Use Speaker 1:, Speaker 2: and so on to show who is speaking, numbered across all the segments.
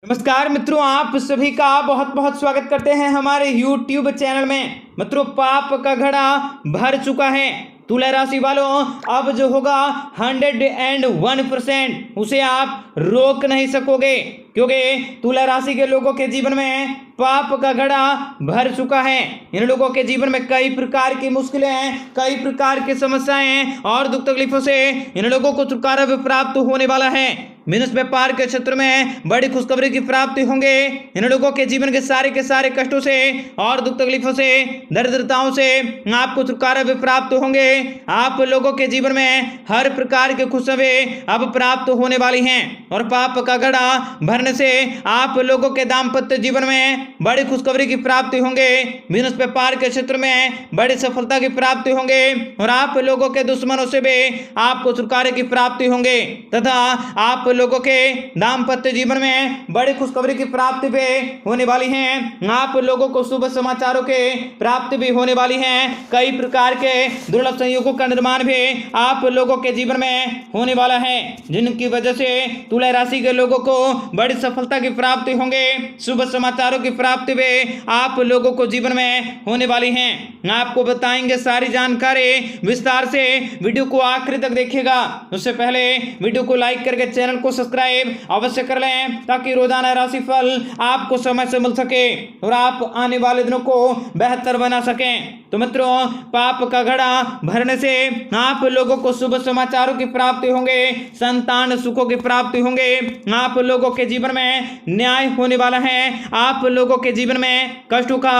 Speaker 1: नमस्कार मित्रों, आप सभी का बहुत बहुत स्वागत करते हैं हमारे YouTube चैनल में। मित्रों, पाप का घड़ा भर चुका है। तुला राशि वालों, अब जो होगा 101% उसे आप रोक नहीं सकोगे, क्योंकि तुला राशि के लोगों के जीवन में पाप का घड़ा भर चुका है। इन लोगों के जीवन में कई प्रकार की मुश्किलें, कई प्रकार की समस्याएं और दुख तकलीफों से इन लोगों को छुटकारा भी प्राप्त होने वाला है। बिजनेस व्यापार के क्षेत्र में बड़ी खुशखबरी की प्राप्ति होंगे। इन लोगों के जीवन के सारे कष्टों से और दुख तकलीफों से, दरिद्रताओं से आपको छुटकारा भी प्राप्त होंगे। आप लोगों के जीवन में हर प्रकार की खुशखबरी अब प्राप्त होने वाली हैं और पाप का घड़ा भरने से आप लोगों के दाम्पत्य जीवन में बड़ी खुशखबरी की प्राप्ति होंगे। बिजनेस व्यापार के क्षेत्र में बड़ी सफलता की प्राप्ति होंगे और आप लोगों के दुश्मनों से भी आपको छुटकारे की प्राप्ति होंगे तथा आप लोगों के दाम्पत्य जीवन में बड़ी खुशखबरी की प्राप्ति भी होने वाली है। आप लोगों को शुभ समाचारों के प्राप्ति भी होने वाली है। कई प्रकार के दुर्लभ संयोगों का निर्माण भी आप लोगों के जीवन में होने वाला है, जिनकी वजह से तुला राशि के लोगों को बड़ी सफलता की प्राप्ति होंगे। शुभ समाचारों की प्राप्ति भी आप लोगों को जीवन में होने वाली है। आपको बताएंगे सारी जानकारी विस्तार से। वीडियो को आखिर तक देखिएगा। उससे पहले वीडियो को लाइक करके चैनल को सब्सक्राइब अवश्य कर लें, ताकि रोजाना राशिफल आपको समय से मिल सके और आप आने वाले दिनों को बेहतर बना सकें। तो मित्रों, पाप का घड़ा भरने से आप लोगों को शुभ समाचारों की प्राप्ति होंगे, संतान सुखों की प्राप्ति होंगे। आप लोगों के जीवन में न्याय होने वाला है। आप लोगों के जीवन में कष्टों का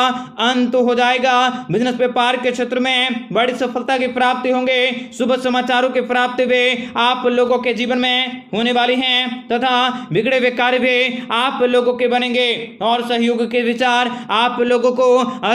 Speaker 1: अंत हो जाएगा। बिजनेस व्यापार के क्षेत्र में बड़ी सफलता की प्राप्ति होंगे। शुभ समाचारों की प्राप्ति भी आप लोगों के जीवन में होने वाली है तथा बिगड़े हुए कार्य भी आप लोगों के बनेंगे और सहयोग के विचार आप लोगों को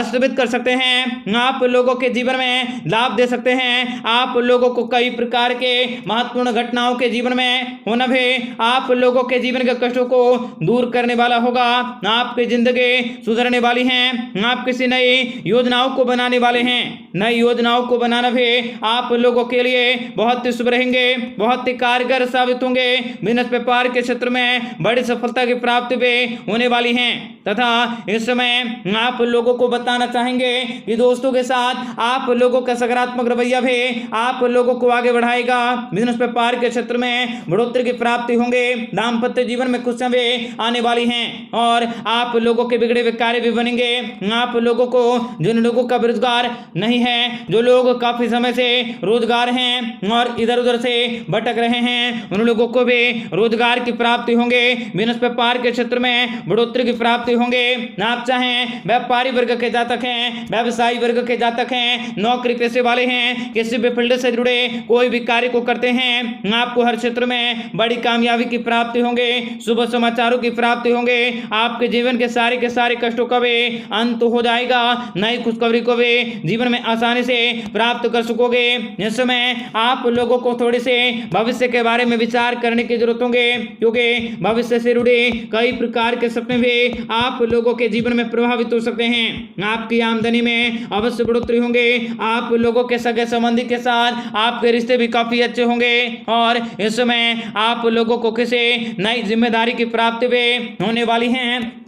Speaker 1: स्थापित कर सकते हैं। आप लोगों के जीवन में लाभ दे सकते हैं। आप लोगों को कई प्रकार के महत्वपूर्ण घटनाओं के जीवन में होना भी आप लोगों के जीवन के कष्टों को दूर करने वाला होगा। आपकी जिंदगी सुधरने वाली है। आप किसी नई योजनाओं को बनाने वाले हैं। नई योजनाओं को बनाना भी आप लोगों के लिए बहुत ही शुभ रहेंगे, बहुत ही कारगर साबित होंगे। बिजनेस व्यापार के क्षेत्र में बड़ी सफलता की प्राप्ति भी होने वाली है तथा इस समय आप लोगों को बताना चाहेंगे कि दोस्तों के साथ आप लोगों का सकारात्मक रवैया भी आप लोगों को आगे बढ़ाएगा। बिजनेस व्यापार के क्षेत्र में बढ़ोतरी की प्राप्ति होंगे। दाम्पत्य जीवन में खुशियां भी आने वाली हैं और आप लोगों के बिगड़े हुए कार्य भी बनेंगे। आप लोगों को, जिन लोगों का बेरोजगार नहीं है, जो लोग काफी समय से रोजगार हैं और इधर उधर से भटक रहे हैं, उन लोगों को भी रोजगार की प्राप्ति होंगे। बिजनेस व्यापार के क्षेत्र में बढ़ोतरी की प्राप्ति होंगे। आप चाहें व्यापारी वर्ग के जातक हैं, व्यवसायी वर्ग के जातक हैं, नौकरी पेशे वाले हैं, किसी भी फील्ड से जुड़े कोई भी कार्य को करते हैं, आपको हर क्षेत्र में बड़ी कामयाबी की प्राप्ति होंगे। शुभ समाचारों की प्राप्ति होंगे। आपके जीवन के सारे कष्टों का भी अंत हो जाएगा। नई खुशखबरी को भी जीवन में आसानी से प्राप्त कर सकोगे। इस समय आप लोगों को थोड़ी से भविष्य के बारे में विचार करने की जरूरत होंगे, क्योंकि भविष्य से जुड़े कई प्रकार के सपने भी आप लोगों के जीवन में प्रभावित हो सकते हैं। आपकी आमदनी में अवश्य बढ़ोतरी होंगे। आप लोगों के सगे संबंधी के साथ आपके रिश्ते भी काफी अच्छे होंगे और इस समय आप लोगों को किसी नई जिम्मेदारी की प्राप्ति भी होने वाली है।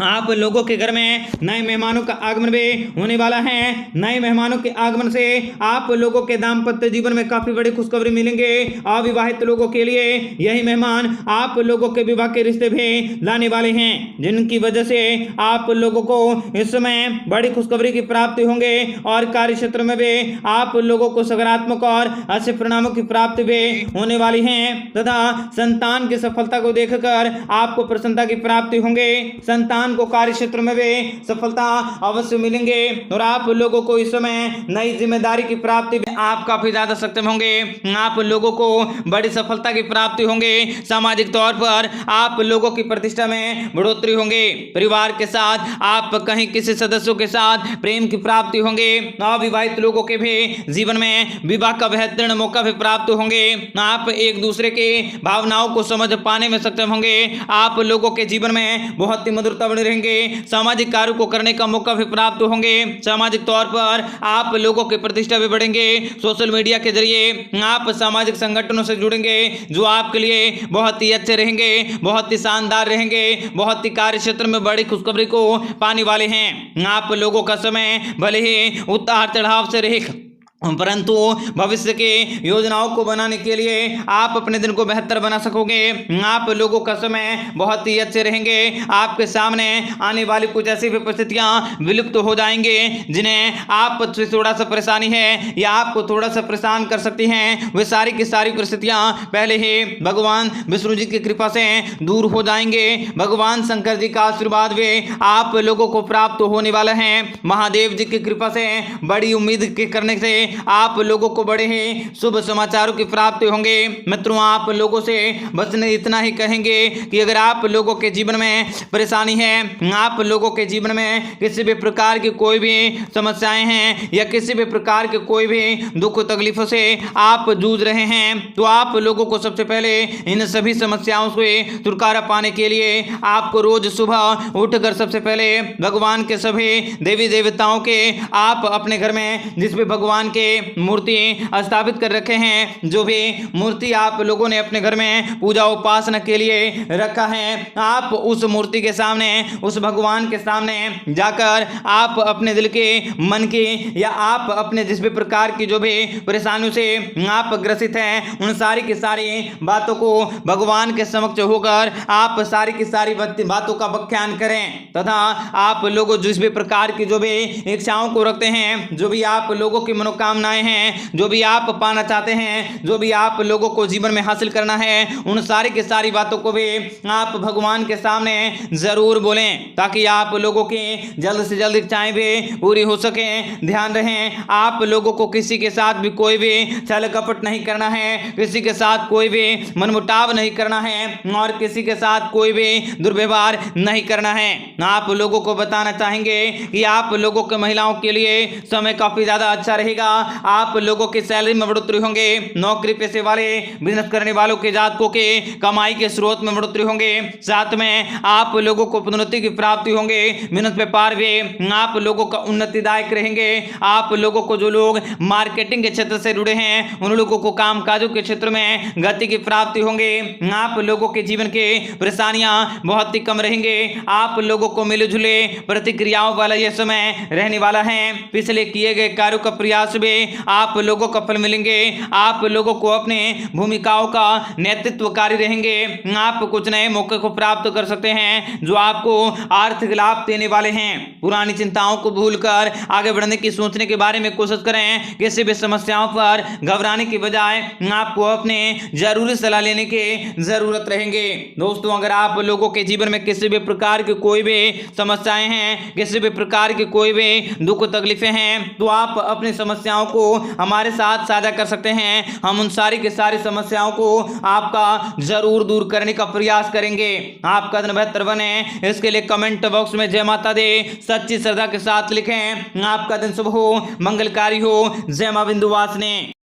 Speaker 1: आप लोगों के घर में नए मेहमानों का आगमन भी होने वाला है। नए मेहमानों के आगमन से आप लोगों के दाम्पत्य जीवन में काफी बड़ी खुशखबरी मिलेंगे। अविवाहित लोगों के लिए यही मेहमान आप लोगों के विवाह के रिश्ते भी लाने वाले हैं, जिनकी वजह से आप लोगों को इस समय बड़ी खुशखबरी की प्राप्ति होंगे और कार्य क्षेत्र में भी आप लोगों को सकारात्मक और अच्छे परिणामों की प्राप्ति भी होने वाली है तथा संतान की सफलता को देखकर आपको प्रसन्नता की प्राप्ति होंगे। संतान को कार्य क्षेत्र में भी सफलता अवश्य मिलेंगे और आप लोगों को इस समय नई जिम्मेदारी की प्राप्ति आप काफी ज्यादा सक्षम होंगे। आप लोगों को बड़ी सफलता की प्राप्ति होंगे। सामाजिक तौर पर आप लोगों की प्रतिष्ठा में बढ़ोतरी होंगे। परिवार के साथ आप कहीं किसी सदस्यों के साथ प्रेम की प्राप्ति होंगे। अविवाहित लोगों के भी जीवन में विवाह का बेहतरीन मौका भी प्राप्त होंगे। आप एक दूसरे के भावनाओं को समझ पाने में सक्षम होंगे। आप लोगों के जीवन में बहुत ही मधुरता बने रहेंगे। सामाजिक कार्य को करने का मौका भी प्राप्त होंगे। सामाजिक तौर पर आप लोगों की प्रतिष्ठा भी बढ़ेंगे। सोशल मीडिया के जरिए आप सामाजिक संगठनों से जुड़ेंगे जो आपके लिए बहुत ही अच्छे रहेंगे, बहुत ही शानदार रहेंगे, बहुत ही कार्य क्षेत्र में बड़ी खुशखबरी को पाने वाले हैं। आप लोगों का समय भले ही उतार चढ़ाव से रहेगा, परंतु भविष्य के योजनाओं को बनाने के लिए आप अपने दिन को बेहतर बना सकोगे। आप लोगों का समय बहुत ही अच्छे रहेंगे। आपके सामने आने वाली कुछ ऐसी भी परिस्थितियां विलुप्त हो जाएंगे जिन्हें आप से थोड़ा सा परेशानी है या आपको थोड़ा सा परेशान कर सकती हैं। वे सारी की सारी परिस्थितियां पहले ही भगवान विष्णु जी की कृपा से दूर हो जाएंगे। भगवान शंकर जी का आशीर्वाद भी आप लोगों को प्राप्त होने वाला है। महादेव जी की कृपा से बड़ी उम्मीद के करने से आप लोगों को बड़े ही शुभ समाचारों की प्राप्ति होंगे। मित्रों, आप लोगों से बस इतना ही कहेंगे कि अगर आप लोगों के जीवन में परेशानी है, आप लोगों के जीवन में किसी भी प्रकार की कोई भी समस्याएं हैं या किसी भी प्रकार के कोई भी दुख तकलीफों से आप जूझ रहे हैं, तो आप लोगों को सबसे पहले इन सभी समस्याओं से छुटकारा पाने के लिए आपको रोज सुबह उठकर सबसे पहले भगवान के सभी देवी देवताओं के आप अपने घर में जिस भी भगवान के मूर्ति स्थापित कर रखे हैं, जो भी मूर्ति आप लोगों ने अपने घर में पूजा उपासना के लिए रखा है, आप उस मूर्ति के सामने, उस भगवान के सामने जाकर आप अपने दिल के मन की या आप अपने जिस भी प्रकार की जो भी परेशानियों से आप ग्रसित हैं, उन सारी की सारी बातों को भगवान के समक्ष होकर आप सारी की सारी बातों का व्याख्यान करें तथा आप लोग जिस भी प्रकार की जो भी इच्छाओं को रखते हैं, जो भी आप लोगों की मनोकामनाएं हैं, जो भी आप पाना चाहते हैं, जो भी आप लोगों को जीवन में हासिल करना है, उन सारी की सारी बातों को भी आप भगवान के सामने जरूर बोलें ताकि आप लोगों की जल्द से जल्द इच्छाएं भी पूरी हो सके। ध्यान रहे, आप लोगों को किसी के साथ भी कोई भी छल कपट नहीं करना है, किसी के साथ कोई भी मनमुटाव नहीं करना है और किसी के साथ कोई भी दुर्व्यवहार नहीं करना है। आप लोगों को बताना चाहेंगे कि आप लोगों के महिलाओं के लिए समय काफी ज्यादा अच्छा रहेगा। आप लोगों की सैलरी में बढ़ोतरी होंगे। नौकरी पेशे वाले बिजनेस करने वालों के जातकों के कमाई के स्रोत में बढ़ोतरी होंगे। साथ में आप लोगों को पदोन्नति की प्राप्ति होंगे। बिजनेस व्यापार भी आप लोगों का उन्नतिदायक रहेंगे। आप लोगों को जो लोग मार्केटिंग के क्षेत्र से जुड़े हैं, उन लोगों को कामकाजों के क्षेत्र में गति की प्राप्ति होंगे। आप लोगों के जीवन के परेशानियां बहुत ही कम रहेंगे। आप लोगों को मिले-जुले प्रतिक्रियाओं वाला यह समय रहने वाला है। पिछले किए गए कार्यों का प्रयास भी आप लोगों को फल मिलेंगे। आप लोगों को अपने भूमिकाओं का नेतृत्वकारी रहेंगे। आप कुछ नए मौके को प्राप्त कर सकते हैं जो आपको आर्थिक लाभ देने वाले हैं। पुरानी चिंताओं को भूलकर आगे बढ़ने की सोचने के बारे में कोशिश करें। किसी भी समस्याओं पर घबराने की बजाय आपको अपने जरूरी सलाह लेने की जरूरत रहेंगे। दोस्तों, अगर आप लोगों के जीवन में किसी भी प्रकार की कोई भी समस्याएं हैं, किसी भी प्रकार की कोई भी दुख तकलीफें हैं, तो आप अपनी समस्याओं को हमारे साथ साझा कर सकते हैं। हम उन सारी की सारी समस्याओं को आपका जरूर दूर करने का प्रयास करेंगे। आपका दिन बेहतर बने, इसके लिए कमेंट बॉक्स में जय माता दी सच्ची श्रद्धा के साथ लिखें। आपका दिन शुभ हो, मंगलकारी हो। जय मां विंध्यवासिनी।